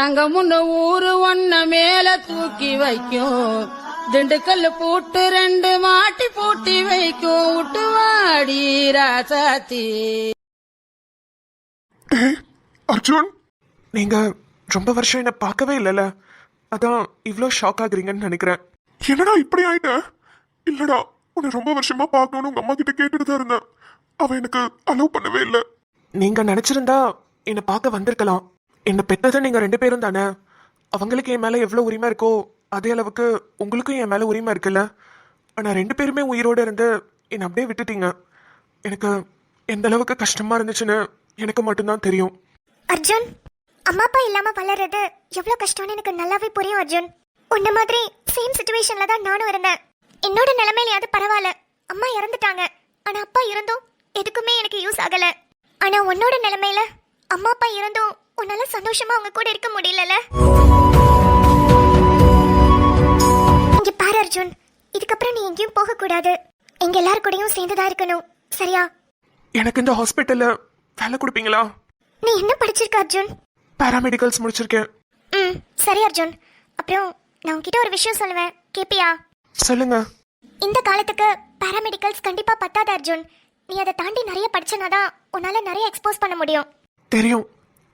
தங்கமுன்னு ஊரு ஒன்ன மேல தூக்கி வைக்கும், திண்டுக்கல் பூட்டு 2 மாட்டி பூட்டி வைக்கும், விட்டுவாடி ராசாத்தி. அர்ஜுன், நீங்க ரொம்ப வருஷம் என்ன பார்க்கவே இல்லைல்ல, அதான் இவ்வளோ ஷாக் ஆகுறீங்கன்னு நினைக்கிறேன். என்னடா இப்படி ஆயிட்ட? இல்லடா, உன்னை ரொம்ப வருஷமா பார்க்கணும்னு உங்க அம்மா கிட்ட கேட்டுட்டு தான் இருந்தேன். அவ எனக்கு அலோவ் பண்ணவே இல்லை. நீங்க நினைச்சிருந்தா என்னை பார்க்க வந்திருக்கலாம். என்னை பெத்ததை நீங்க 2 பேரும் தானே. அவங்களுக்கு என் மேல எவ்வளவு உரிமை இருக்கோ அதே அளவுக்கு உங்களுக்கும் என் மேல உரிமை இருக்குல்ல. ஆனா 2 பேருமே உயிரோட இருந்து என்னை அப்படியே விட்டுட்டீங்க. எனக்கு எந்த அளவுக்கு கஷ்டமா இருந்துச்சுன்னு எனக்கு மட்டும்தான் தெரியும். அர்ஜுன், அம்மா அப்பா இல்லாம வளர்றது எவ்வளவு கஷ்டம்னு எனக்கு நல்லாவே புரியும் அர்ஜுன். உன்ன மாதிரி சேம் சிச்சுவேஷன்ல தான் நானும் இருந்தேன். என்னோட நிலைமையிலாவது பரவாயில்ல, அம்மா இறந்துட்டாங்க, ஆனா அப்பா இருந்தும் எதுக்குமே எனக்கு யூஸ் ஆகல. ஆனா உன்னோட நிலைமையில அம்மா அப்பா இருந்தும் உன்னால சந்தோஷமா அவங்க கூட இருக்க முடியல. இங்க பாரு அர்ஜுன், இதுக்கப்புறம் நீ எங்கேயும் போக கூடாது. எங்க எல்லாரும் கூடயும் சேர்ந்துதான் இருக்கணும், சரியா? எனக்கு இந்த ஹாஸ்பிட்டல்ல வேலை கொடுப்பீங்களா? நீ என்ன படிச்சிருக்க அர்ஜுன்? பாராமெடிக்கல்ஸ் முடிச்சிருக்கேன். சரி அர்ஜுன், அப்புறம் நான் உன்கிட்ட ஒரு விஷயம் சொல்லுவேன், கேப்பியா? சொல்லுங்க. இந்த காலத்துக்கு பாராமெடிக்கல்ஸ் கண்டிப்பா பத்தாது அர்ஜுன். நீ அதை தாண்டி நிறைய படிச்சனாதான் உன்னால நிறைய எக்ஸ்போஸ் பண்ண முடியும். தெரியும்,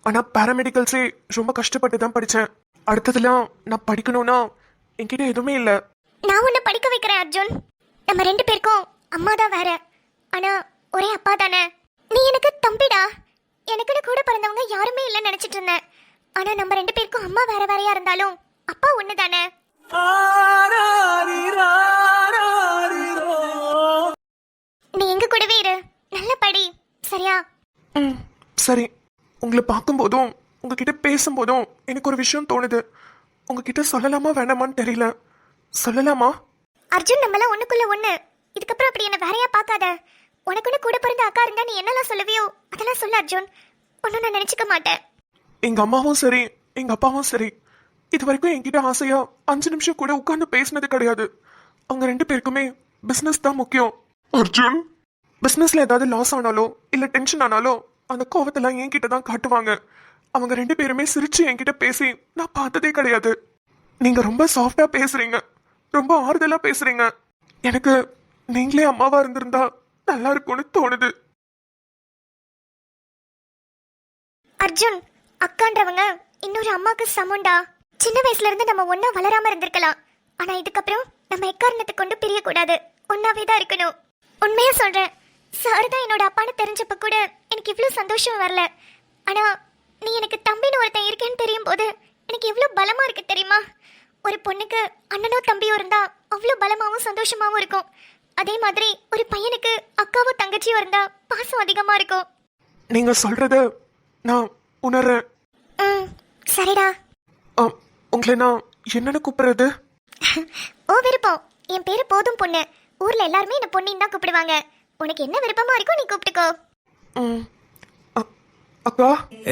ஆனா பாராமெடிக்கல்ஸே ரொம்ப கஷ்டப்பட்டு தான் படிச்சேன். அடுத்ததுலாம் நான் படிக்கணும்னா என்கிட்ட எதுவுமே இல்லை. நான் உன்னை படிக்க வைக்கிறேன் அர்ஜுன். நம்ம 2 பேருக்கும் அம்மா தான் வேற, ஆனா ஒரே அப்பா தானே. நீ எனக்கு தம்பிடா. எனக்குன்னு கூட பிறந்தவங்க யாருமே இல்லைன்னு நினைச்சிட்டு இருந்தேன். ஆனா நம்ம 2 பேருக்கும் அம்மா வேற வேறையா இருந்தாலும் அப்பா ஒண்ணு தானே. நீ எங்க கூடவே இரு, நல்ல படி, சரியா? சரி. உங்களை பார்க்கும்போதும் உங்ககிட்ட பேசும்போதும் எனக்கு ஒரு விஷயம் தோணுது. உங்ககிட்ட சொல்லலாமா வேணாமான்னு தெரியல. சொல்லலாமா? அர்ஜுன், நம்மளாம் ஒண்ணுக்குள்ள ஒண்ணு. இதுக்கப்புறம் அப்படி என்ன வேறையா பார்க்காத. உனக்குன்னு கூட பிறந்த அக்கா இருந்தா நீ என்னெல்லாம் சொல்லுவியோ அதெல்லாம் சொல்ல அர்ஜுன். ஒன்னும் நான் நினைச்சுக்க மாட்டேன். எங்க அம்மாவும் சரி எங்க அப்பாவும் சரி இது வரைக்கும் என்கிட்ட ஆசையா 5 நிமிஷம் கூட உட்கார்ந்து பேசினது கிடையாது. அவங்க 2 பேருக்குமே பிசினஸ் தான் முக்கியம். அர்ஜுன், பிசினஸ்ல ஏதாவது லாஸ் ஆனாலோ இல்ல டென்ஷன் ஆனாலோ அந்த கோவத்தெல்லாம் என்கிட்ட தான் காட்டுவாங்க. அவங்க 2 பேருமே சிரிச்சு என்கிட்ட பேசி நான் பார்த்ததே கிடையாது. நீங்க ரொம்ப சாஃப்டா பேசுறீங்க, ரொம்ப ஆறுதலா பேசுறீங்க. எனக்கு நீங்களே அம்மாவா இருந்திருந்தா நல்லா இருக்கும்னு தோணுது. அர்ஜுன், அக்கான்றவங்க இன்னொரு அம்மாக்கு சமண்டா. சின்ன வயசுல இருந்து நம்ம ஒன்னா வளராம இருந்திருக்கலாம், ஆனா இதுக்கப்புறம் நம்ம எக்காரணத்தை கொண்டு பிரியக்கூடாது, ஒன்னாவே தான் இருக்கணும். உண்மையா சொல்றேன், சார் தான் என்னோட அப்பான்னு தெரிஞ்சப்ப கூட எனக்கு இவ்வளவு சந்தோஷம் வரல. ஆனா நீ எனக்கு தம்பின்னு ஒருத்தன் இருக்கேன்னு தெரியும் போது எனக்கு எவ்வளவு பலமா இருக்கு தெரியுமா? ஒரு பொண்ணுக்கு அண்ணனோ தம்பியோ இருந்தா அவ்வளவு பலமாவும் சந்தோஷமாவும் இருக்கும். அதே மாதிரி ஒரு பையனுக்கு அக்காவோ தங்கச்சியோ இருந்தா பாசம் அதிகமா இருக்கும். நீங்க சொல்றத நான் உணர்றேன். சரிடா. உங்களை நான் என்னன்னு கூப்பிடுறது? ஓ விருப்பம். என் பேரு போதும் பொண்ணு. ஊர்ல எல்லாருமே என்ன பொண்ணின்னு தான் கூப்பிடுவாங்க. உனக்கு என்ன விருப்பமா இருக்கோ நீ கூப்பிட்டுக்கோ. அக்கா,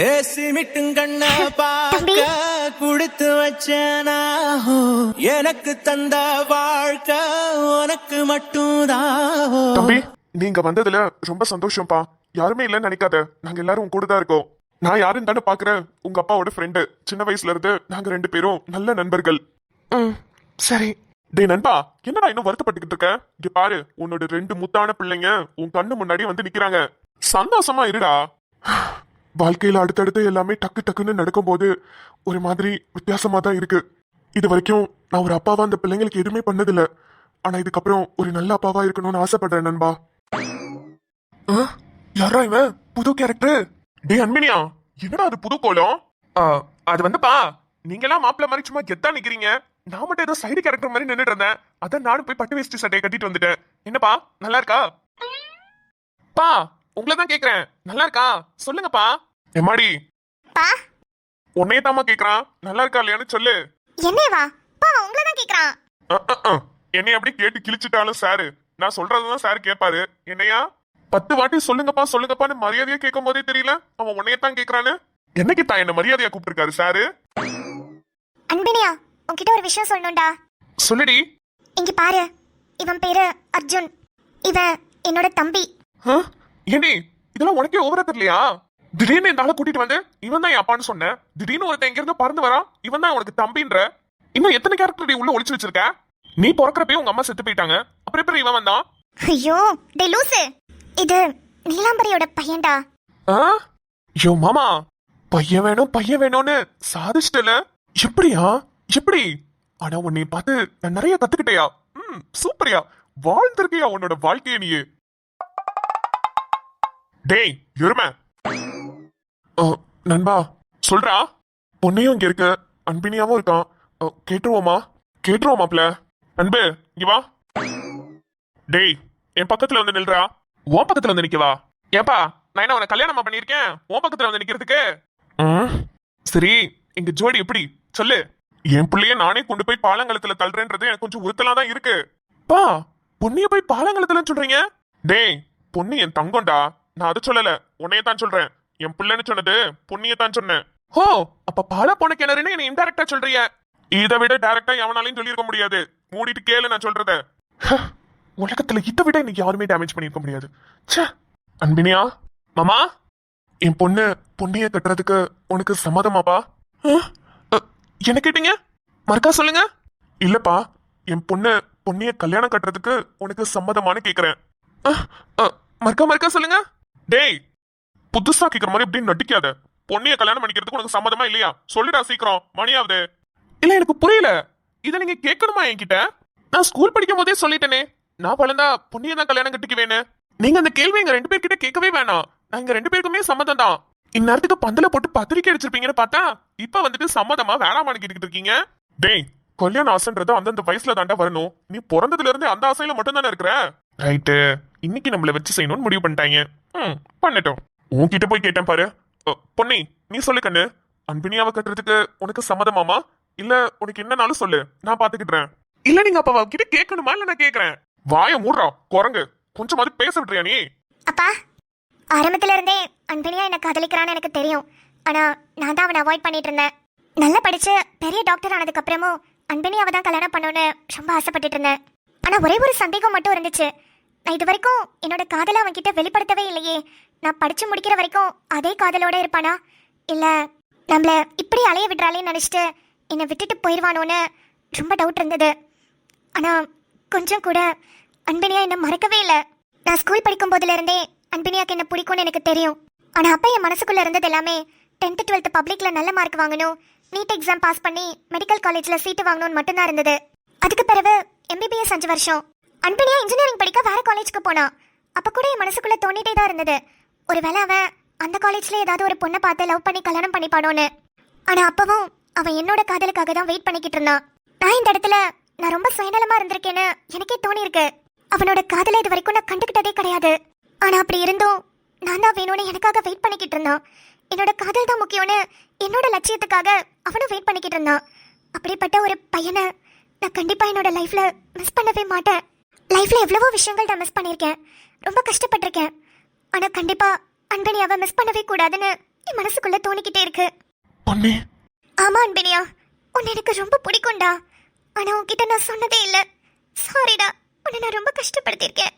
ஏசி மிட்டும் கண்ண பாக்க குடுத்து வச்சனா, எனக்கு தந்த வாழ்க்கை உனக்கு மட்டும்தான். தம்பி, நீங்க வந்ததுல ரொம்ப சந்தோஷம்ப்பா. யாருமே இல்லைன்னு நினைக்காத, நாங்க எல்லாரும் உங்க கூட தான் இருக்கோம். நான் யாருன்னு தானே பாக்குறேன், உங்க அப்பாவோட ஃப்ரெண்டு. சின்ன வயசுல இருந்து நாங்க 2 பேரும் நல்ல நண்பர்கள். சரி. டேய் நண்பா, என்னடா இன்னும் வருத்தப்பட்டுக்கிட்டு இருக்க? இங்க பாரு, உன்னோட 2 முத்தான பிள்ளைங்க உன் கண்ணு முன்னாடி வந்து நிக்கிறாங்க. சந்தோஷமா இருடா. வாழ்க்கையில அடுத்தடுத்து எல்லாமே டக்கு டக்குன்னு நடக்கும்போது ஒரு மாதிரி வித்தியாசமா தான் இருக்கு. இது வரைக்கும் நான் ஒரு அப்பாவா அந்த பிள்ளைங்களுக்கு எதுவுமே பண்ணதில்ல. ஆனா இதுக்கப்புறம் ஒரு நல்ல அப்பாவா இருக்கணும்னு ஆசைப்படுறேன் நண்பா. யாரா இவன்? புது கேரக்டர்? டே அன்மினியா, என்னடா அது புது கோலம்? அது வந்துப்பா, நீங்க எல்லாம் மாப்பிள்ள மாதிரி சும்மா கெத்தா நிக்கிறீங்க. நான் மட்டும் ஏதோ சைடு கேரக்டர் மாதிரி நின்னுட்டு இருந்தேன். அதான் நானும் போய் பட்டு வேஷ்டி சட்டையை கட்டிட்டு வந்துட்டேன். என்னப்பா, நல்லா இருக்கா? பா, உங்களை தான் கேக்குறேன், நல்லா இருக்கா சொல்லுங்கப்பா. எம்மாடி, உன்னையே தாமா கேக்குறான், நல்லா இருக்கா இல்லையான்னு சொல்லு. என்னவா பா, உங்களை தான் கேக்குறான். என்னை அப்படி கேட்டு கிழிச்சிட்டாலும் சாரு, நான் சொல்றதுதான் சார் கேட்பாரு. என்னையா 10 வாட்டி சொல்லுங்கப்பான்னு மரியாதையா கேட்கும் போதே தெரியல அவன் உன்னையத்தான் கேக்குறான்னு. என்னைக்கு தான் என்ன மரியாதையா கூப்பிட்டுருக்காரு சாரு? அன்பினியா, உன்கிட்ட ஒரு விஷயம் சொல்லணும்டா. சொல்லுடி. இங்க பாரு, இவன் பேரு அர்ஜுன். இவன் என்னோட தம்பி. ஏண்டி, இதெல்லாம் உனக்கே ஓவரா தெரியலையா? திடீர்னு இந்த ஆளை கூட்டிட்டு வந்து இவன் தான் என் அப்பான்னு சொன்னேன். திடீர்னு ஒருத்தன் எங்க இருந்து பறந்து வரான், இவன் தான் உனக்கு தம்பின்ற. இன்னும் எத்தனை கேரக்டர் நீ உள்ள ஒளிச்சு வச்சிருக்க? நீ பிறக்கிறப்பே உங்க அம்மா செத்து போயிட்டாங்க, அப்புறம் எப்படி இவன் வந்தான்? ஐயோ டே லூசு, இது நீலாம்பரியோட பையன்டா. யோ மாமா, பையன் வேணும்னு சாதிச்சிட்டல. எப்படியா எப்படி? ஆனா உன்னை பார்த்து நான் நிறைய கத்துக்கிட்டேயா. சூப்பரியா, வாழ்ந்திருக்கியா உன்னோட வாழ்க்கைய நீ. டேய் எருமை, நண்பா சொல்றா. பொண்ணையும் இங்க இருக்கு, அன்பினியாவும் இருக்கான். கேட்டுருவோமாப்ல. அன்பு இங்க வா. டேய் என் பக்கத்துல வந்து நில்றா. உன் பக்கத்துல வந்து நிக்கவா? ஏப்பா நான் என்ன உன கல்யாணமா பண்ணிருக்கேன் உன் பக்கத்துல வந்து நிக்கிறதுக்கு? சரி, எங்க ஜோடி எப்படி சொல்லு. என் பிள்ளைய நானே கொண்டு போய் பாலங்கலத்துல தள்ளுறேன்றது எனக்கு கொஞ்சம் உறுத்தலா தான் இருக்கு. பா, பொண்ணிய போய் பாலங்கலத்துலன்னு சொல்றீங்க? டேய் பொண்ணு என் தங்கம்டா, நான் அதை சொல்லல, உன்னைய தான் சொல்றேன். என் பிள்ளைன்னு சொன்னது பொண்ணிய தான் சொன்னேன். ஹோ, அப்ப பால போன கிணறுன்னு என்ன இன்டைரக்டா சொல்றீங்க? இதை விட டைரக்டா எவனாலையும் சொல்லிருக்க முடியாது. மூடிட்டு கேளு நான் சொல்றத. உலகத்துல இதை விட இன்னைக்கு யாருமே டேமேஜ் பண்ணிருக்க முடியாது. அன்பினியா மாமா, என் பொண்ணைய கட்டுறதுக்கு உனக்கு சம்மதமாப்பா? என்ன கேட்டீங்க? மறுக்கா சொல்லுங்க. இல்லப்பா, என் பொண்ணைய கல்யாணம் கட்டுறதுக்கு உனக்கு சம்மதமானு கேக்குறேன். மறுக்கா சொல்லுங்க. டேய் புதுசா கேக்குற மாதிரி எப்படி நடிக்காத. பொண்ணைய கல்யாணம் பண்ணிக்கிறதுக்கு உனக்கு சம்மதமா இல்லையா? சொல்லிடா சீக்கிரம், மணியாவது. இல்ல எனக்கு புரியல, இதை நீங்க கேட்கணுமா என்கிட்ட? நான் ஸ்கூல் படிக்கும் போதே சொல்லிட்டேனே, நான் வளர்ந்தா பொண்ணைய தான் கல்யாணம் கட்டிக்குவேன்னு. நீங்க அந்த கேள்வி எங்க 2 பேர்கிட்ட கேட்கவே வேணாம். நாங்க 2 பேருக்குமே சம்மதம் தான். இந்நேரத்துக்கு பந்தல போட்டு பத்திரிக்கை அடிச்சிருப்பீங்கன்னு பார்த்தா இப்ப வந்துட்டு சம்மதமா வேணாமான்னு கேட்டுக்கிட்டு இருக்கீங்க. டேய் கல்யாணம் ஆசைன்றது அந்தந்த வயசுல தாண்டா வரணும். நீ பிறந்ததுல இருந்து அந்த ஆசையில மட்டும் தானே இருக்கிற. ரைட்டு, இன்னைக்கு நம்மள வச்சு செய்யணும்னு முடிவு பண்ணிட்டாங்க. பண்ணட்டும். உன்கிட்ட போய் கேட்டேன் பாரு. பொன்னி நீ சொல்லு கண்ணு, அன்பினியாவை கட்டுறதுக்கு உனக்கு சம்மதமாமா? இல்ல உனக்கு என்னனாலும் சொல்லு, நான் பாத்துக்கிட்டேன். இல்ல நீங்க அப்ப அவகிட்ட கேட்கணுமா? இல்ல நான் கேக்குறேன். வாய மூடுறா குரங்கு, கொஞ்சமாவது பேச விட்டுறியா நீ? அப்பா, ஆரம்பத்துல இருந்தே அன்பினியா என்ன காதலிக்கிறான்னு எனக்கு தெரியும். ஆனா நான் தான் அவனை அவாய்ட் பண்ணிட்டு இருந்தேன். நல்லா படிச்சு பெரிய டாக்டர் ஆனதுக்கு அப்புறமும் அன்பினியாவை தான் கல்யாணம் பண்ணணும்னு ரொம்ப ஆசைப்பட்டுட்டு இருந்தேன். ஆனா ஒரே ஒரு சந்தேகம் மட்டும் இருந்துச்சு. நான் இது வரைக்கும் என்னோட காதலை அவன் கிட்ட வெளிப்படுத்தவே இல்லையே. நான் படிச்சு முடிக்கிற வரைக்கும் அதே காதலோட இருப்பானா, இல்ல நம்மள இப்படி அலைய விடுறாளேன்னு நினைச்சிட்டு என்னை விட்டுட்டு போயிடுவானோன்னு ரொம்ப டவுட் இருந்தது. ஆனா கொஞ்சம் கூட அன்பினியா என்ன மறக்கவே இல்லை. நான் ஸ்கூல் படிக்கும் போதுல இருந்தே அன்பினியாக்கு என்ன பிடிக்கும்னு எனக்கு தெரியும். ஆனா அப்ப என் மனசுக்குள்ள இருந்தது எல்லாமே 10th 12th பப்ளிக்ல நல்ல மார்க் வாங்கணும், நீட் எக்ஸாம் பாஸ் பண்ணி மெடிக்கல் காலேஜ்ல சீட்டு வாங்கணும்னு மட்டும்தான் இருந்தது. அதுக்கு பிறகு MBBS 5 வருஷம். அன்பினியா இன்ஜினியரிங் படிக்க வேற காலேஜ்க்கு போனா. அப்ப கூட என் மனசுக்குள்ள தோண்டிட்டே தான் இருந்தது, ஒருவேளை அவன் அந்த காலேஜ்ல ஏதாவது ஒரு பொண்ணை பார்த்து லவ் பண்ணி கல்யாணம் பண்ணிப்பானோன்னு. ஆனா அப்பவும் அவன் என்னோட காதலுக்காக தான் வெயிட் பண்ணிக்கிட்டு இருந்தான். நான் இந்த இடத்துல நான் ரொம்ப சுயநலமா இருந்திருக்கேன்னு எனக்கே தோணி இருக்கு. அவனோட காதலை இது வரைக்கும் நான் கண்டுகிட்டதே கிடையாது. ஆனா அப்படி இருந்தும் நான் தான் வேணும்னு எனக்காக வெயிட் பண்ணிக்கிட்டு இருந்தான். என்னோட காதல் தான் முக்கியம்னு என்னோட லட்சியத்துக்காக அவனும் வெயிட் பண்ணிக்கிட்டு இருந்தான். அப்படிப்பட்ட ஒரு பையனை நான் கண்டிப்பா என்னோட லைஃப்ல மிஸ் பண்ணவே மாட்டேன். லைஃப்ல எவ்வளவோ விஷயங்கள் நான் மிஸ் பண்ணியிருக்கேன், ரொம்ப கஷ்டப்பட்டிருக்கேன். ஆனா கண்டிப்பா அன்பினியாவை மிஸ் பண்ணவே கூடாதுன்னு என் மனசுக்குள்ள தோணிக்கிட்டே இருக்கு. ஆமா அன்பினியா, உன்னை எனக்கு ரொம்ப பிடிக்கும்டா. ஆனா உன்கிட்ட நான் சொன்னதே இல்லை. சாரிடா, உன்னை நான் ரொம்ப கஷ்டப்படுத்திருக்கேன்.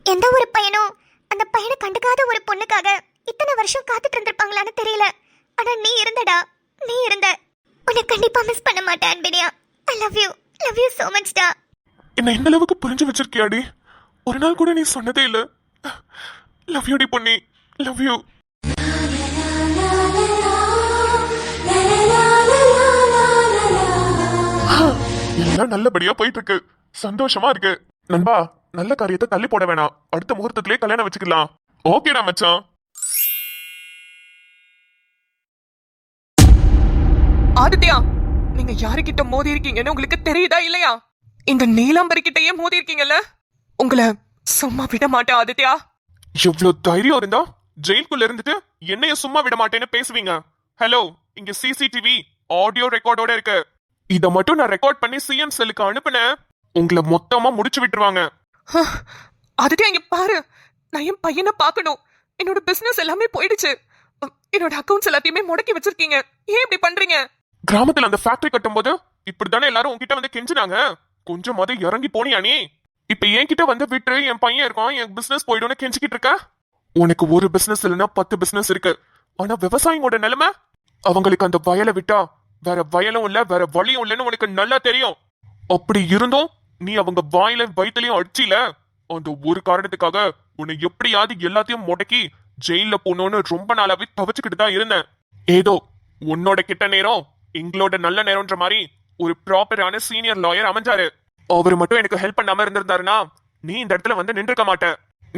எந்த ஒரு பையனும் அந்த பையனை கண்டுக்காத ஒரு பொண்ணுக்காக இத்தனை வருஷம் காத்துட்டு இருந்திருப்பாங்களான்னு தெரியல. ஆனா நீ இருந்தடா, நீ இருந்த. உன்னை கண்டிப்பா மிஸ் பண்ண மாட்டேன் Anbiniya. I love you so much டா. என்ன இந்த அளவுக்கு புரிஞ்சு வச்சிருக்கியாடி? ஒரு நாள் கூட நீ சொன்னதே இல்ல. லவ் யூ டி பொன்னி, லவ் யூ. எல்லாம் நல்லபடியா போயிட்டு இருக்கு, சந்தோஷமா இருக்கு. நண்பா, நல்ல காரியத்தை தள்ளி போட வேணாம், அடுத்த முகூர்த்தத்திலே கல்யாணம் வச்சுக்கலாம். ஓகேடா மச்சான். ஆதித்யா, நீங்க யாருக்கிட்ட மோதி இருக்கீங்கன்னு உங்களுக்கு தெரியுதா இல்லையா? இந்த நீலாம்பரி கிட்டயே மோதி இருக்கீங்கல்ல, உங்களை சும்மா விட மாட்டேன் ஆதித்யா. எவ்வளவு தைரியம் இருந்தா ஜெயிலுக்குள்ள இருந்துட்டு என்னைய சும்மா விட மாட்டேன்னு பேசுவீங்க? ஹலோ, இங்க CCTV ஆடியோ ரெக்கார்டோட இருக்கு. இத மட்டும் நான் ரெக்கார்ட் பண்ணி CM செல்லுக்கு அனுப்புனேன், உங்களை மொத்தமா முடிச்சு விட்டுருவாங்க. ஆதித்யா இங்க பாரு, நான் என் பையனை பார்க்கணும். என்னோட பிசினஸ் எல்லாமே போயிடுச்சு. என்னோட அக்கவுண்ட்ஸ் எல்லாத்தையுமே முடக்கி வச்சிருக்கீங்க. ஏன் இப்படி பண்றீங்க? கிராமத்துல அந்த ஃபேக்டரி கட்டும் போது இப்படித்தானே எல்லாரும் உங்ககிட்ட வந்து கெஞ்சினாங்க. கொஞ்சமாவது இறங்கி போனியா நீ? இப்ப என்கிட்ட வந்து விட்டு என் பையன் இருக்கான், என் பிசினஸ் போயிடும்னு கெஞ்சிக்கிட்டு இருக்க. உனக்கு ஒரு பிசினஸ் இல்லைன்னா 10 பிசினஸ் இருக்கு. ஆனா விவசாயியோட நிலைமை, அவங்களுக்கு அந்த வயலை விட்டா வேற வயலும் இல்ல, வேற வழியும் இல்லைன்னு உனக்கு நல்லா தெரியும். அப்படி இருந்தும் நீ அவங்க வாயில வயிற்றுலயும் அடிச்சில. அந்த ஒரு காரணத்துக்காக உன்னை எப்படியாவது எல்லாத்தையும் முடக்கி ஜெயில போகணும்னு ரொம்ப நாளாவே தவிச்சுக்கிட்டு தான் இருந்தேன். ஏதோ உன்னோட கிட்ட நேரம் எங்களோட நல்ல நேரம்ன்ற மாதிரி ஒரு ப்ராப்பரான சீனியர் லாயர் அமைஞ்சாரு. அவரு மட்டும் எனக்கு ஹெல்ப் பண்ணாம இருந்திருந்தாருன்னா நீ இந்த இடத்துல வந்து நின்றுக்க மாட்ட.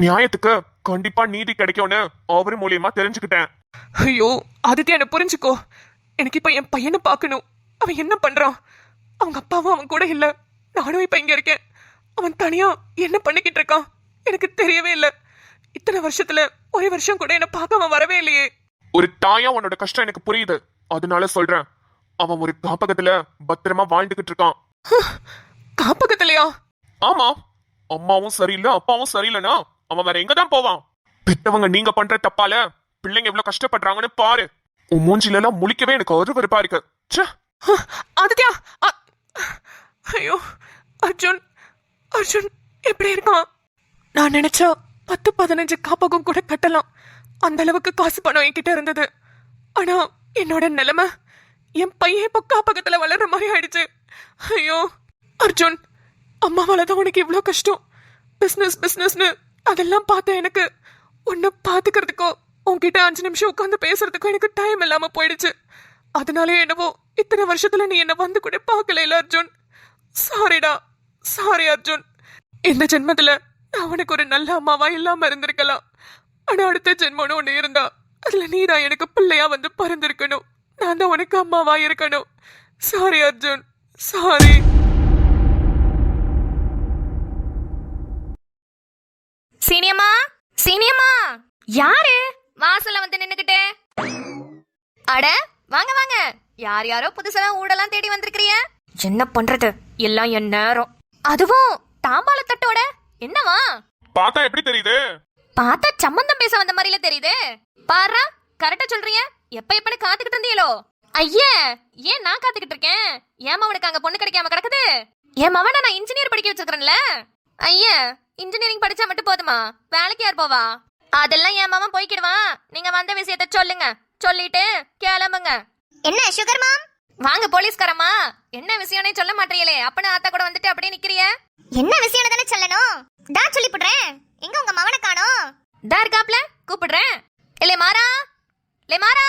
நியாயத்துக்கு கண்டிப்பா நீதி கிடைக்கும்னு அவரு மூலியமா தெரிஞ்சுக்கிட்டேன். ஐயோ ஆதித்யா, என்ன புரிஞ்சுக்கோ. எனக்கு இப்ப என் பையனை பார்க்கணும். அவன் என்ன பண்றான்? அவங்க அப்பாவும் அவன் கூட இல்ல. நானும் இப்ப இங்க இருக்கேன். அவன் தனியா என்ன பண்ணிக்கிட்டு இருக்கான் எனக்கு தெரியவே இல்லை. இத்தனை வருஷத்துல ஒரு வருஷம் கூட என்ன பார்க்க அவன் வரவே இல்லையே. ஒரு தாயா உன்னோட கஷ்டம் எனக்கு புரியுது. அதனால சொல்றேன், அவன் ஒரு காப்பகத்துல பத்திரமா வாழ்ந்துகிட்டு இருக்கான். காப்பகத்திலையா? ஆமா, அம்மாவும் சரியில்லை அப்பாவும் சரியில்லைன்னா அவன் வேற எங்கதான் போவான்? பெத்தவங்க நீங்க பண்ற தப்பால பிள்ளைங்க எவ்வளவு கஷ்டப்படுறாங்கன்னு பாரு. உன் மூஞ்சில எல்லாம் முழிக்கவே எனக்கு அருவருப்பா இருக்கு. ஆதித்யா, ஐயோ அர்ஜுன், அர்ஜுன் எப்படி இருக்கான்? நான் நினைச்சா 10-15 காப்பகம் கூட கட்டலாம். அந்த அளவுக்கு காசு பணம் என்கிட்ட இருந்தது. ஆனா என்னோட நிலைமை, என் பையன் இப்ப காப்பகத்துல வளர்ற மாதிரி ஆயிடுச்சு. ஐயோ அர்ஜுன், அம்மாவாலதான் உனக்கு இவ்வளவு கஷ்டம். பிசினஸ் பிசினஸ்னு அதெல்லாம் பார்த்த எனக்கு உன்னை பாத்துக்கிறதுக்கோ உன்கிட்ட 5 நிமிஷம் உட்காந்து பேசுறதுக்கோ எனக்கு டைம் இல்லாம போயிடுச்சு. அதனாலே என்னவோ இத்தனை வருஷத்துல நீ என்ன வந்து கூட பார்க்கல அர்ஜுன். சாரிடா, சாரி அர்ஜுன். இந்த ஜென்மத்துல நான் உனக்கு ஒரு நல்ல அம்மாவா இல்லாம இருந்திருக்கலாம். ஆனா அடுத்த ஜென்மம்னு ஒண்ணு இருந்தா அதுல நீதான் எனக்கு பிள்ளையா வந்து பறந்திருக்கணும். நான் தான் உனக்கு அம்மாவா இருக்கணும். Sorry Arjun, sorry. சீனியம்மா, சீனியம்மா, யாரு வாசல்ல வந்து நின்னுக்கிட்டே? அட வாங்க வாங்க, யார் யாரோ புதுசா ஊடெல்லாம் தேடி வந்திருக்கிறிய. என்ன பண்றது, எல்லாம் என் நேரம். அதுவும் தாம்பாள தட்டோட என்னவா? பார்த்தா எப்படி தெரியுது? பார்த்தா சம்பந்தம் பேச வந்த மாதிரில தெரியுது. பாரா, கரெக்டா சொல்றீங்க. எப்ப எப்பன்னு காத்துக்கிட்டு இருந்தீங்களோ? ஐயே, ஏன் நான் காத்துக்கிட்டு இருக்கேன்? ஏன் அவனுக்கு அங்க பொண்ணு கிடைக்காம கிடக்குது? என் மவனை நான் இன்ஜினியர் படிக்க வச்சிருக்கேன்ல. ஐயா, இன்ஜினியரிங் படிச்சா மட்டும் போதுமா? வேலைக்கு யார் போவா? அதெல்லாம் என் மாமன் போய்க்கிடுவான். நீங்க வந்த விஷயத்த சொல்லுங்க, சொல்லிட்டு கிளம்புங்க. என்ன சுகர் மாம்? வாங்க போலீஸ்காரம்மா. என்ன விஷயம்னே சொல்ல மாட்டீங்களே, அப்பனா ஆத்தா கூட வந்துட்டு அப்படியே நிக்கிறிய. என்ன விஷயம் தானே சொல்லணும். டா சொல்லி புடுறேன். எங்க உங்க மவனை காணோம்? டா இருக்காப்ல, கூப்பிடுறேன். இல்லே மாறா, லே மாறா.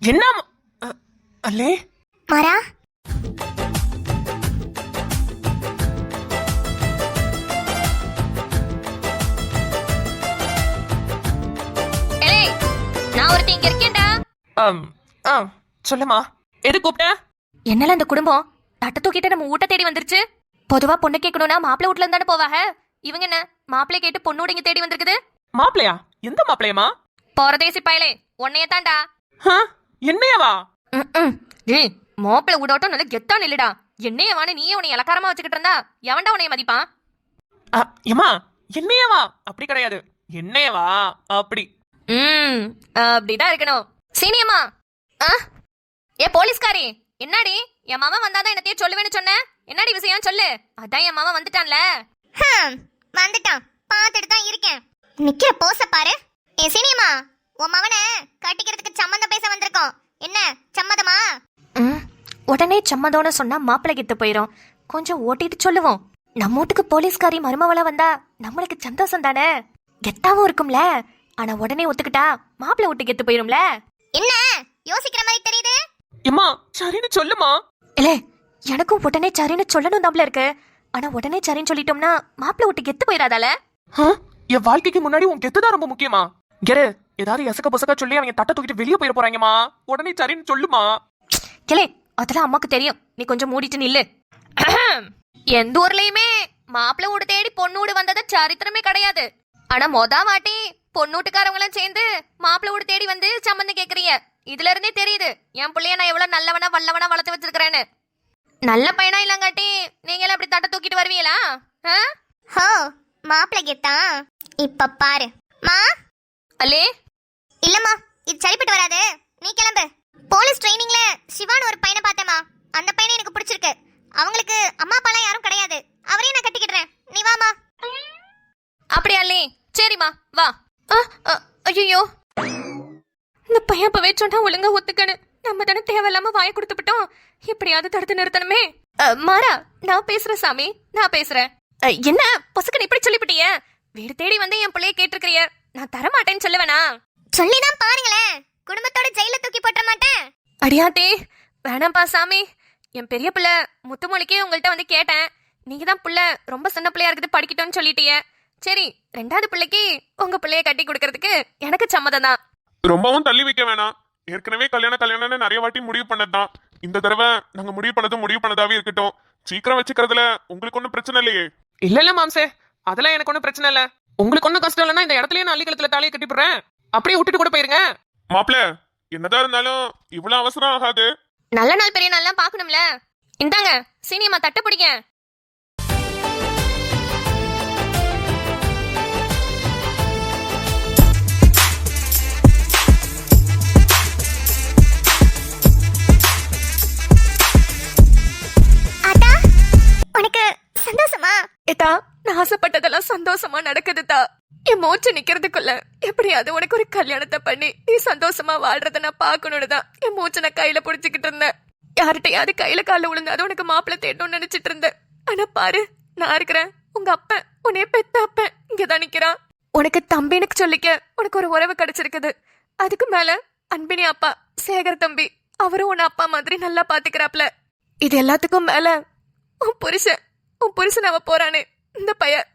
என்ன அல்லே மாறா, நான் ஒருத்தி இங்க இருக்கேன்டா. சொல்லுமா, எது கூப்பிட்ட? என்னல இந்த குடும்பம் தட்ட தூக்கிட்டு நம்ம ஊட்ட தேடி வந்துருச்சு. பொதுவா பொண்ணு கேட்கணும்னா மாப்பிள்ளை வீட்ல இருந்தானே போவாங்க. இவங்க என்ன மாப்பிள்ளை கேட்டு பொண்ணு இங்க தேடி வந்திருக்குது. மாப்பிளையா? எந்த மாப்பிளையமா? போறதேசி பயலே, உன்னைய தாண்டா. என்னையவா? ஏய், மாப்பிள்ளை விடட்டும் நல்ல கெத்தா நில்லுடா. என்னையவான்னு நீயே உன்னை இலக்காரமா வச்சுக்கிட்டு இருந்தா எவன்டா உன்னைய மதிப்பான்? ஏமா என்னையவா? அப்படி கிடையாது, என்னையவா அப்படி. அப்படிதான் இருக்கணும். சீனியம்மா, ஏ போலீஸ்காரி, என்னடி என் மாமா வந்தாதான் என்னத்தையும் சொல்லுவேன்னு சொன்ன. என்னடி விஷயம் சொல்லு. அதான் என் மாமா வந்துட்டான்ல. வந்துட்டான், பாத்துட்டு தான் இருக்கேன். நிக்கிற போச பாரு. ஏ சீனியம்மா, உன் மவனை கட்டிக்கிறதுக்கு சம்மந்தம் பேச வந்திருக்கோம். என்ன சம்மதமா? உடனே சம்மதம்னு சொன்னா மாப்பிள்ளை கிட்ட போயிரும். கொஞ்சம் ஓட்டிட்டு சொல்லுவோம். நம்ம வீட்டுக்கு போலீஸ்காரி மருமவளா வந்தா நம்மளுக்கு சந்தோஷம் தானே, கெத்தாவும் இருக்கும்ல. ஆனா உடனே ஒத்துக்கிட்டா மாப்பிள்ளை வீட்டுக்கு கெத்து போயிரும்ல. என்ன யோசிக்கிற மாதிரி தெரியுது? எம்மா சரின்னு சொல்லுமா. இல்ல, எனக்கும் உடனே சரின்னு சொல்லணும் தான்ல இருக்கு. ஆனா உடனே சரின்னு சொல்லிட்டோம்னா மாப்பிள்ளை வீட்டுக்கு கெத்து போயிடாதால. என் வாழ்க்கைக்கு முன்னாடி உன் கெத்துதான் ரொம்ப முக்கியமா? கெரு, ஏதாவது எசக்க பொசக்கா சொல்லி அவங்க தட்ட தூக்கிட்டு வெளியே போயிட போறாங்கம்மா. உடனே சரின்னு சொல்லுமா. கிளே, அதெல்லாம் அம்மாக்கு தெரியும். நீ கொஞ்சம் மூடிட்டு நில்லு. எந்த ஊர்லயுமே மாப்பிள்ளை வீடு தேடி பொண்ணு வீடு வந்தது சரித்திரமே கிடையாது. ஆனா வாட்டி பொண்ணூட்டுக்காரவங்களும் சேர்ந்து மாப்பிள்ளை வீடு தேடி வந்து சம்மந்தம் கேக்குறீங்க. இதுல இருந்தே தெரியுது என் பிள்ளைய நான் எவ்வளவு நல்லவனா வல்லவனா வளர்த்து வச்சிருக்கிறேன்னு. நல்ல பையனா இல்லங்காட்டி நீங்க அப்படி தட்ட தூக்கிட்டு வருவீங்களா? மாப்பிள்ளை கேட்டான். இப்ப பாரு மா. அல்லே இல்லம்மா, இது சரிப்பட்டு வராது. நீ கிளம்பு. போலீஸ் ட்ரைனிங்ல சிவான்னு ஒரு பையனை பார்த்தேமா. அந்த பையனை எனக்கு பிடிச்சிருக்கு. அவங்களுக்கு அம்மா அப்பாலாம் யாரும் கிடையாது. அவரையும் நான் கட்டிக்கிடுறேன். நீ வாமா. அப்படியா அல்லே? சரிம்மா வா. ஐயோ, பையன் அப்பவே சொன்னா ஒழுங்கா ஒத்துக்கணும். நம்ம தானே தேவையில்லாம வாயை கொடுத்துட்டோம். எப்படியாவது தடுத்து நிறுத்தணுமே. மாறா, நான் பேசுறேன் சாமி, நான் பேசுறேன். என்ன பொசுக்கன் இப்படி சொல்லிவிட்டிய? வீடு தேடி வந்து என் பிள்ளைய கேட்டிருக்கிறிய, நான் தர மாட்டேன்னு சொல்லுவேனா? சொல்லிதான் பாருங்களேன், குடும்பத்தோட ஜெயில தூக்கி போட்ட மாட்டேன். அடியாத்தே, வேணாம்பா சாமி. என் பெரிய பிள்ளை முத்துமொழிக்கே உங்கள்கிட்ட வந்து கேட்டேன். நீங்க தான் பிள்ளை ரொம்ப சின்ன பிள்ளையா இருக்குது, படிக்கட்டும்னு சொல்லிட்டீங்க. சரி, 2வது பிள்ளைக்கு உங்க பிள்ளைய கட்டி கொடுக்கறதுக்கு எனக்கு சம்மதம் தான். ரொம்பவும் தள்ளி வைக்க வேணாம். ஏற்கனவே கல்யாணம்னு நிறைய வாட்டி முடிவு பண்ணதுதான். இந்த தடவை நாங்க முடிவு பண்ணதாவே இருக்கட்டும். சீக்கிரம் வச்சுக்கிறதுல உங்களுக்கு ஒன்றும் பிரச்சனை இல்லையே? இல்ல மாம்சே, அதெல்லாம் எனக்கு ஒன்றும் பிரச்சனை இல்ல. உங்களுக்கு ஒன்றும் கஷ்டம் இல்லைன்னா இந்த இடத்துலயே நான் அள்ளிக்கலத்துல தாலியை கட்டிப்படுறேன். அப்படியே விட்டுட்டு கூட போயிருங்க. மாப்பிள்ள, என்னதான் இருந்தாலும் இவ்வளவு அவசரம் ஆகாது. நல்ல நாள் பெரிய நாள்லாம் பாக்கணும்ல. இந்தாங்க சீனியம்மா, தட்டு பிடிங்க. அத்தா, உனக்கு சந்தோஷமா? ஏத்தா, நான் ஆசைப்பட்டதெல்லாம் சந்தோஷமா நடக்குதுதா. என் மூச்சு நிக்கிறதுக்குள்ள எப்படியாவது உனக்கு ஒரு கல்யாணத்தை பண்ணி நீ சந்தோஷமா வாழ்றத நான் பாக்கணும்னு தான் என் மூச்சை நான் கையில புடிச்சுக்கிட்டு இருந்தேன். யார்கிட்டயாவது கையில கால விழுந்தாது உனக்கு மாப்பிள்ளை தேடணும்னு நினைச்சிட்டு இருந்தேன். ஆனா பாரு, நான் இருக்கிறேன். உங்க அப்பன், உன்னைய பெத்த அப்பன் இங்கதான் நிக்கிறான். உனக்கு தம்பினுக்கு சொல்லிக்க உனக்கு ஒரு உறவு கிடைச்சிருக்குது. அதுக்கு மேல அன்பினி அப்பா சேகர் தம்பி, அவரும் உன் அப்பா மாதிரி நல்லா பாத்துக்கிறாப்ல. இது எல்லாத்துக்கும் மேல உன் புருஷன் அவ போறானே, இந்த பையன்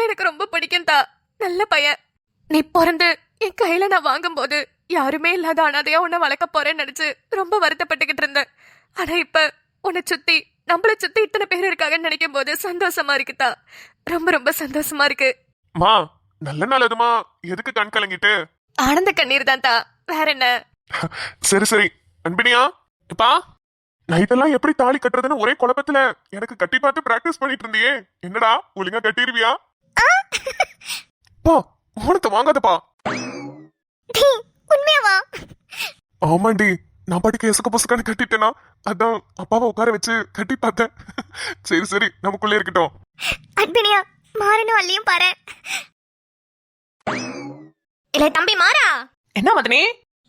எனக்கு ரொம்ப பிடிக்கும் தா. நல்ல பையன். நீ பிறந்து என் கையில நான் வாங்கும்போது யாருமே இல்லாத அனாதையா உன்னை வளர்க்க போறேன்னு நினைச்சு ரொம்ப வருத்தப்பட்டுக்கிட்டு இருந்தேன். ஆனா இப்ப உன்னை சுத்தி, நம்மளை சுத்தி இத்தனை பேர் இருக்காங்கன்னு நினைக்கும் போது சந்தோஷமா இருக்குதா. ரொம்ப ரொம்ப சந்தோஷமா இருக்கு. மா, நல்ல நாள் அதுமா, எதுக்கு கண் கலங்கிட்டு? ஆனந்த கண்ணீர் தான் தா, வேற என்ன? சரி அன்பினியா, இப்பா நைட்டெல்லாம் எப்படி தாலி கட்டுறதுன்னு ஒரே குழப்பத்துல எனக்கு கட்டி பார்த்து பிராக்டிஸ் பண்ணிட்டு இருந்தியே. என்னடா, ஒழுங்கா கட்டிருவியா? பா, மோனத்தை வாங்காதப்பா. உண்மையாவா? ஆமாண்டி, நான் பாட்டுக்கு எசுக்கு புசுக்கான்னு கட்டிட்டேனா, அதான் அப்பாவை உட்கார வச்சு கட்டி பார்த்தேன். சரி நமக்குள்ளே இருக்கட்டும். அன்பினியா, மாறனும் அள்ளியும் பாரு. இல்ல தம்பி மாறா. என்ன மதனி?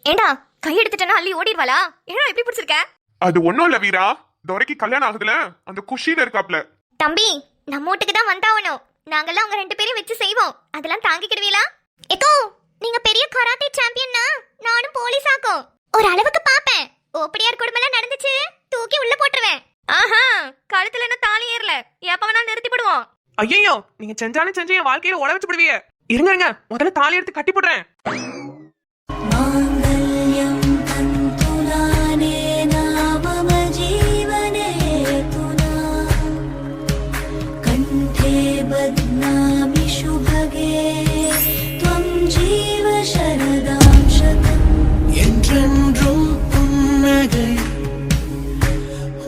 ஏண்டா கை எடுத்துட்டேன்னா அள்ளி ஓடிடுவாளா? ஏன்னா எப்படி பிடிச்சிருக்க? அது ஒண்ணும் இல்ல வீரா, துரைக்கு கல்யாணம் ஆகுதுல, அந்த குஷியில இருக்காப்ல. தம்பி, நம்ம வீட்டுக்கு தான் வந்தாவணும். நாங்கெல்லாம் உங்க 2 பேரையும் வச்சு செய்வோம். அதெல்லாம் தாங்கிக்கிடுவீங்களா? ஏக்கோ, நீங்க பெரிய கராத்தே சாம்பியன்னா நானும் போலீஸ் ஆக்கும். ஒரு அளவுக்கு பாப்பேன். ஓப்படியார் கொடுமைலாம் நடந்துச்சு, தூக்கி உள்ள போட்டுருவேன். ஆஹா, கழுத்துல என்ன தாலி ஏறல, எப்ப வேணா நிறுத்தி போடுவோம். ஐயோ, நீங்க செஞ்சாலும் செஞ்சு என் வாழ்க்கையில உட வச்சு விடுவீங்க. இருங்க, முதல்ல தாலி எடுத்து கட்டி போடுறேன். என்றென்றும் புன்னகை,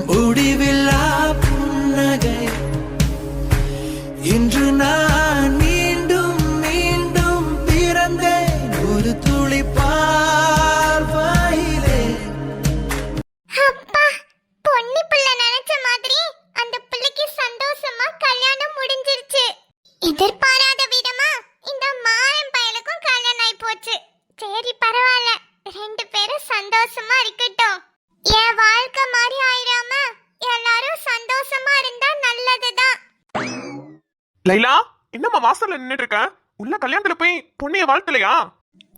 முடிவில்லா புன்னகை. இன்று நான் மீண்டும் மீண்டும் பிறந்தேன் ஒரு துளி பார்வையிலே. அப்பா, பொன்னி பிள்ளை நினைச்ச மாதிரி அந்த பிள்ளைக்கு சந்தோஷமா கல்யாணம் முடிஞ்சிருச்சு. எதிர்பாராத விதமா இந்த மாறன் பயலுக்கும் கல்யாணம் ஆயி போச்சு. சரி, பரவாயில்ல, 2 பேரும் சந்தோஷமா இருக்கட்டும். என் வாழ்க்கை மாதிரி ஆயிராம எல்லாரும் சந்தோஷமா இருந்தா நல்லதுதான். லைலா, என்னம்மா வாசல்ல நின்னுட்டு இருக்க? உள்ள கல்யாணத்துல போய் பொண்ணைய வாழ்த்தலையா?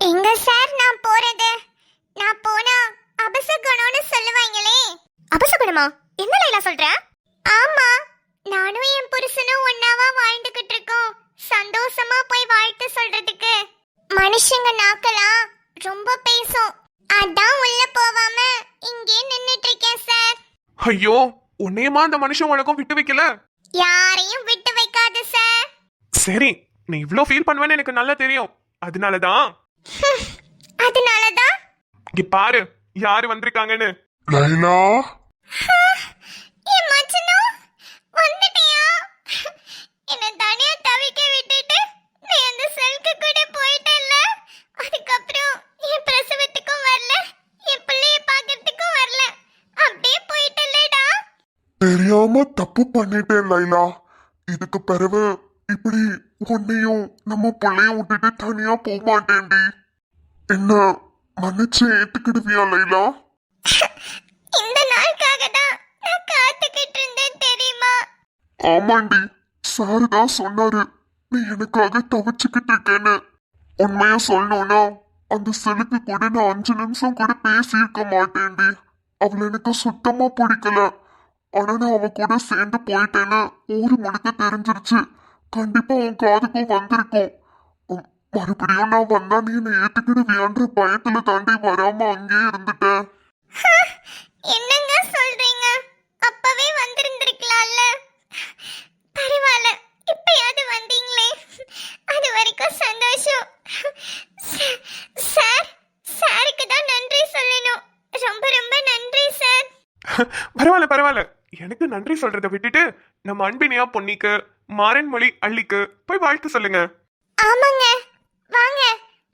எங்க சார் நான் போறது? நான் போனா அபசகுணம்னு சொல்லுவாங்களே. அபசகுணமா? என்ன லைலா சொல்ற? ஆமா, நானும் என் புருஷனும் ஒன்னாவா வாழ்ந்துகிட்டு இருக்கோம். சந்தோஷமா போய் வாழ்த்து சொல்றதுக்கு மனுஷங்க நாக்கலாம் ரொம்ப பேசும். அதான் உள்ள போவாம இங்கே நின்னுட்டு இருக்கேன் சார். ஐயோ, உன்னையமா அந்த மனுஷன் உனக்கும் விட்டு வைக்கல? யாரையும் விட்டு வைக்காது சார். சரி, நீ இவ்ளோ ஃபீல் பண்ணுவேன்னு எனக்கு நல்லா தெரியும். அதனாலதான் இங்க பாரு யாரு வந்திருக்காங்கன்னு. லைலா, என் மச்சனோ வந்துட்டியா? என்ன தனியா தவிக்க விட்டுட்டு நீ அந்த செல்க்கு கூட போயிட்டல்ல. அதுக்கப்புறம் என் பிரசவத்துக்கும் வரல, என் பிள்ளைய பார்க்கறதுக்கும் வரல, அப்படியே போயிட்டல்லடா. தெரியாம தப்பு பண்ணிட்டேன் லைலா. இதுக்கு பிறகு இப்படி உன்னையும் நம்ம பிள்ளையும் விட்டுட்டு தனியா போக மாட்டேன்டி. என்ன மன்னிச்சு ஏத்துக்கிடுவியா லைலா? இந்த நாளுக்காக தான் நான் காத்துக்கிட்டு இருந்தேன் தெரியுமா? ஆமாண்டி, சாரு தான் சொன்னாரு நீ எனக்காக தவிச்சுக்கிட்டு இருக்கேன்னு. உண்மையா சொல்லணும்னா அந்த செலுக்கு கூட நான் 5 நிமிஷம் கூட பேசியிருக்க மாட்டேன்டி. அவளை எனக்கு சுத்தமா பிடிக்கல. ஆனா நான் அவ கூட சேர்ந்து போயிட்டேன்னு ஊரு முழுக்க தெரிஞ்சிருச்சு. கண்டிப்பா உன் காதுக்கும் வந்திருக்கும். மறுபடியும் நான் வந்தா நீ என்னை ஏத்துக்கிடுவியான்ற பயத்துல தாண்டி வராம அங்கேயே இருந்துட்டேன். என்னங்க சொல்றீங்க? அப்பவே வந்திருந்திருக்கலாம்ல. பரவாயில்ல, இப்பயாவது வந்தீங்களே, அது வரைக்கும் சந்தோஷம். சார், சாருக்கு தான் நன்றி சொல்லணும். ரொம்ப ரொம்ப நன்றி சார். பரவாயில்ல பரவாயில்ல, எனக்கு நன்றி சொல்றதை விட்டுட்டு நம்ம அன்பினியா பொன்னிக்கு மாறன்மொழி அள்ளிக்கு போய் வாழ்த்து சொல்லுங்க. ஆமாங்க, வாங்க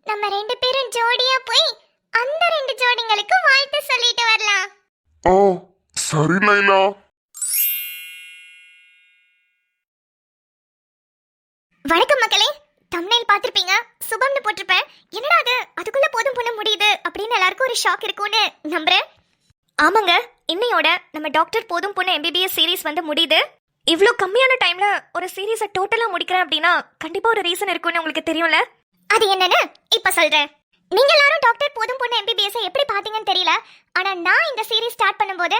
நம்ம 2 பேரும் ஜோடியா போய் அந்த 2 ஜோடிங்களுக்கு வாழ்த்து சொல்லிட்டு வரலாம். ஓ சரி லைலா. வணக்கம் மக்களே. தம்ப்நெயில் பார்த்திருப்பீங்க, சுபம்னு போட்டிருப்பேன். என்னடா அது, அதுக்குள்ள போதும் பண்ண முடியுது அப்படின்னு எல்லாருக்கும் ஒரு ஷாக் இருக்கும்னு நம்புறேன். ஆமாங்க, இன்னையோட நம்ம டாக்டர் போதும் பொண்ணு எம்பிபிஎஸ் சீரிஸ் வந்து முடியுது. இவ்வளோ கம்மியான டைம்ல ஒரு சீரீஸை டோட்டலா முடிக்கிறேன் அப்படின்னா கண்டிப்பா ஒரு ரீசன் இருக்கும்னு உங்களுக்கு தெரியும்ல. அது என்னன்னு இப்ப சொல்றேன். நீங்க எல்லாரும் டாக்டர் போதும் பொண்ணு எம்பிபிஎஸ் எப்படி பாத்தீங்கன்னு தெரியல. ஆனா நான் இந்த சீரிஸ் ஸ்டார்ட் பண்ணும்போது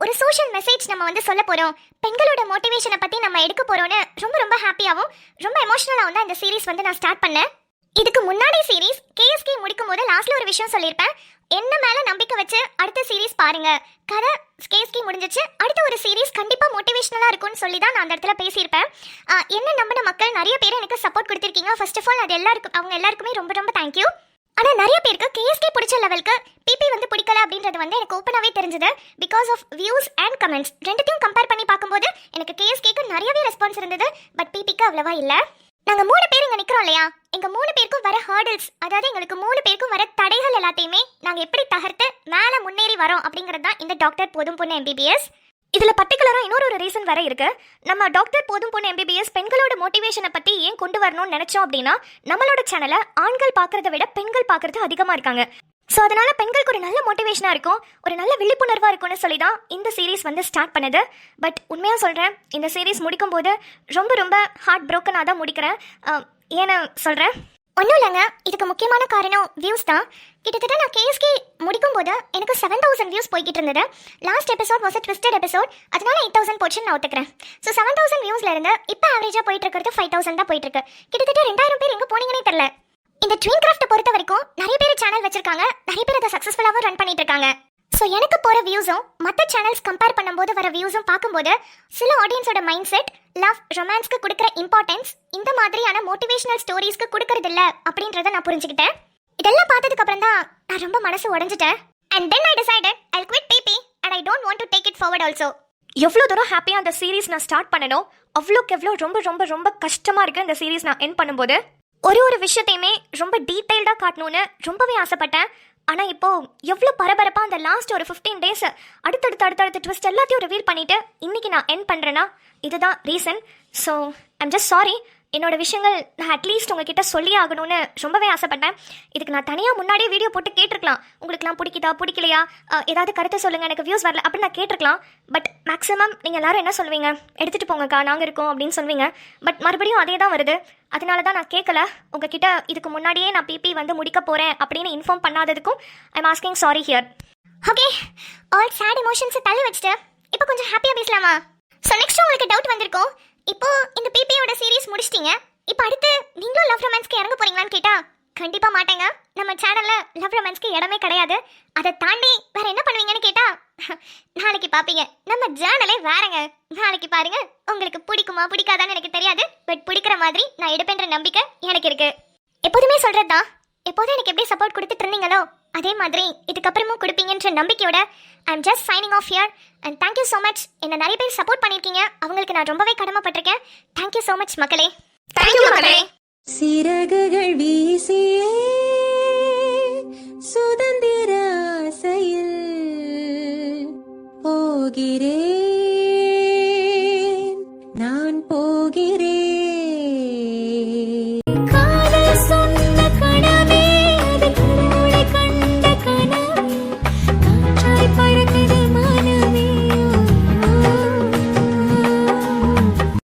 ஒரு சோஷியல் மெசேஜ் நம்ம வந்து சொல்ல போறோம், பெண்களோட மோட்டிவேஷனை பத்தி நம்ம எடுக்க போறோம்னு ரொம்ப ரொம்ப ஹாப்பியாவும் ரொம்ப எமோஷனலாவும் தான் இந்த சீரிஸ் வந்து நான் ஸ்டார்ட் பண்ணேன். இதுக்கு முன்னாடி சீரிஸ் கேஎஸ்கே முடிக்கும் போது லாஸ்ட்ல ஒரு விஷயம் சொல்லியிருப்பேன். என்ன மேல நம்பிக்கை வச்சு அடுத்த சீரிஸ் பாருங்க, கதை கேஎஸ்கே முடிஞ்சிச்சு, அடுத்த ஒரு சீரிஸ் கண்டிப்பா மோட்டிவேஷனலா இருக்கும்னு சொல்லி தான் நான் அந்த இடத்துல பேசியிருப்பேன். என்ன நம்பின மக்கள் நிறைய பேர் எனக்கு சப்போர்ட் கொடுத்திருக்கீங்க. ஃபர்ஸ்ட் ஆஃப் ஆல் அது அவங்க எல்லாருக்குமே ரொம்ப ரொம்ப தேங்க்யூ. ஆனா நிறைய பேருக்கு கேஎஸ்கே பிடிச்ச லெவலுக்கு பிபி வந்து பிடிக்கல அப்படின்றது வந்து எனக்கு ஓப்பனாவே தெரிஞ்சது. Because of views and comments ரெண்டுத்தையும் கம்பேர் பண்ணி பார்க்கும்போது எனக்கு கேஎஸ்கேக்கு நிறையவே ரெஸ்பான்ஸ் இருந்தது, பட் பிபிக்கு அவ்வளவா இல்ல. நாங்க 3 பேர் இங்க நிக்கிறோம் இல்லையா, எங்க 3 பேருக்கும் வர ஹர்டில்ஸ், அதாவது எங்களுக்கு 3 பேருக்கும் வர தடைகள் எல்லாத்தையுமே நாங்க எப்படி தகர்த்து மேல முன்னேறி வரோம் அப்படிங்கிறது தான் இந்த டாக்டர் போதும் பொண்ணு எம்பிபிஎஸ். இதுல பர்டிகுலரா இன்னொரு ரீசன் வர இருக்கு. நம்ம டாக்டர் போதும் பொண்ணு எம்பிபிஎஸ் பெண்களோட மோட்டிவேஷனை பத்தி ஏன் கொண்டு வரணும்னு நினைச்சோம் அப்படின்னா, நம்மளோட சேனலை ஆண்கள் பாக்குறதை விட பெண்கள் பாக்குறது அதிகமா இருக்காங்க. ஸோ அதனால பெண்களுக்கு ஒரு நல்ல மோட்டிவேஷனாக இருக்கும், ஒரு நல்ல விழிப்புணர்வாக இருக்கும்னு சொல்லி தான் இந்த சீரீஸ் வந்து ஸ்டார்ட் பண்ணுது. பட் உண்மையாக சொல்கிறேன், இந்த சீரீஸ் முடிக்கும் போது ரொம்ப ரொம்ப ஹார்ட் ப்ரோக்கனாக தான் முடிக்கிறேன். ஏன்னு சொல்கிறேன், ஒன்றும் இல்லைங்க, இதுக்கு முக்கியமான காரணம் வியூஸ் தான். கிட்டத்தட்ட நான் கேஎஸ்கே முடிக்கும் போது எனக்கு 7000 வியூஸ் போய்கிட்டு இருந்தது. Last episode was twisted episode, அதனால 8000 போச்சுன்னு நான் ஒத்துக்கிறேன். ஸோ 7000 வியூஸ்ல இருந்து இப்போ ஆவரேஜாக போயிட்டு இருக்கிறது 5000 தான் போயிட்டு இருக்கு. கிட்டத்தட்ட 2000 பேர் எங்கே போனீங்கன்னே தெரியல. இந்த ட்வின் கிராஃப்ட் பொறுத்த வரைக்கும் நிறைய பேர் சேனல் வச்சிருக்காங்க, நிறைய பேர் அதை சக்ஸஸ்ஃபுல்லாகவும் ரன் பண்ணிட்டு இருக்காங்க. ஸோ எனக்கு போகிற வியூஸும் மற்ற சேனல்ஸ் கம்பேர் பண்ணும்போது வர வியூஸும் பார்க்கும்போது சில ஆடியன்ஸோட மைண்ட் செட் லவ் ரொமான்ஸ்க்கு கொடுக்குற இம்பார்ட்டன்ஸ் இந்த மாதிரியான மோட்டிவேஷனல் ஸ்டோரிஸ்க்கு கொடுக்கறது இல்லை அப்படின்றத நான் புரிஞ்சுக்கிட்டேன். இதெல்லாம் பார்த்ததுக்கு அப்புறம் தான் நான் ரொம்ப மனசு உடைஞ்சிட்டேன். And then I decided I quit BP and I don't want to take it forward also. எவ்வளோ தூரம் ஹாப்பியாக அந்த சீரீஸ் நான் ஸ்டார்ட் பண்ணணும், அவ்வளோக்கு எவ்வளோ ரொம்ப ரொம்ப ரொம்ப கஷ்டமாக இருக்குது இந்த சீரீஸ் நான் என் பண்ணும்போது. ஒரு விஷயத்தையுமே ரொம்ப டீட்டெயில்டாக காட்டணும்னு ரொம்பவே ஆசைப்பட்டேன். ஆனால் இப்போது எவ்வளோ பரபரப்பாக அந்த லாஸ்ட் ஒரு 15 டேஸ் அடுத்தடுத்த ட்விஸ்ட் எல்லாத்தையும் ரிவீல் பண்ணிவிட்டு இன்றைக்கி நான் என் பண்ணுறேன்னா இதுதான் reason. So I'm just sorry. என்னோட விஷயங்கள் நான் அட்லீஸ்ட் உங்ககிட்ட சொல்லி ஆகணும்னு ரொம்பவே ஆசைப்பட்டேன். இதுக்கு நான் தனியாக முன்னாடியே வீடியோ போட்டு கேட்டிருக்கலாம், உங்களுக்குலாம் பிடிக்குதா பிடிக்கலையா, ஏதாவது கருத்து சொல்லுங்கள், எனக்கு வியூஸ் வரல அப்படின்னு நான் கேட்டிருக்கலாம். பட் மேக்ஸிமம் நீங்கள் எல்லாரும் என்ன சொல்வீங்க, எடுத்துகிட்டு போங்கக்கா நாங்கள் இருக்கோம் அப்படின்னு சொல்வீங்க. பட் மறுபடியும் அதே தான் வருது. அதனால தான் நான் கேட்கல உங்ககிட்ட. இதுக்கு முன்னாடியே நான் பிபி வந்து முடிக்க போகிறேன் அப்படின்னு இன்ஃபார்ம் பண்ணாததுக்கும் I'm asking sorry here. Okay, all sad எமோஷன்ஸை தள்ளி வச்சுட்டு இப்போ கொஞ்சம் ஹாப்பியாக பேசலாமா? ஸோ நெக்ஸ்ட் உங்களுக்கு டவுட் வந்திருக்கும், இப்போ இந்த பிபியோட சீரீஸ் முடிச்சிட்டீங்க, இப்போ அடுத்து நீங்களும் லவ் ரொமான்ஸ்க்கு இறங்க போறீங்களான்னு கேட்டா கண்டிப்பா மாட்டேங்க. நம்ம சேனல்ல லவ் ரொமான்ஸ்க்கு இடமே கிடையாது. அதை தாண்டி வேற என்ன பண்ணுவீங்கன்னு கேட்டா நாளைக்கு பாப்பீங்க. நம்ம சேனலே வேறங்க, நாளைக்கு பாருங்க. உங்களுக்கு பிடிக்குமா பிடிக்காதான்னு எனக்கு தெரியாது, பட் பிடிக்கிற மாதிரி நான் எடுப்பேன்ற நம்பிக்கை எனக்கு இருக்கு. எப்போதுமே சொல்றதுதான், எப்போதும் எனக்கு எப்படி சப்போர்ட் கொடுத்துட்டு இருந்தீங்களோ அதே மாதிரி இதுக்கப்புறமும் கொடுப்பீங்கன்ற நம்பிக்கையோட I'm just signing off here. And thank you so much. என்ன நிறைய பேர் சப்போர்ட் பண்ணியிருக்கீங்க, அவங்களுக்கு நான் ரொம்பவே கடமைப்பட்டிருக்கேன். தேங்க்யூ ஸோ மச் மக்களே. தேங்க்யூ மக்களே. சிறகுகள் வீசியே சுதந்திர ஆசையில் போகிறேன்.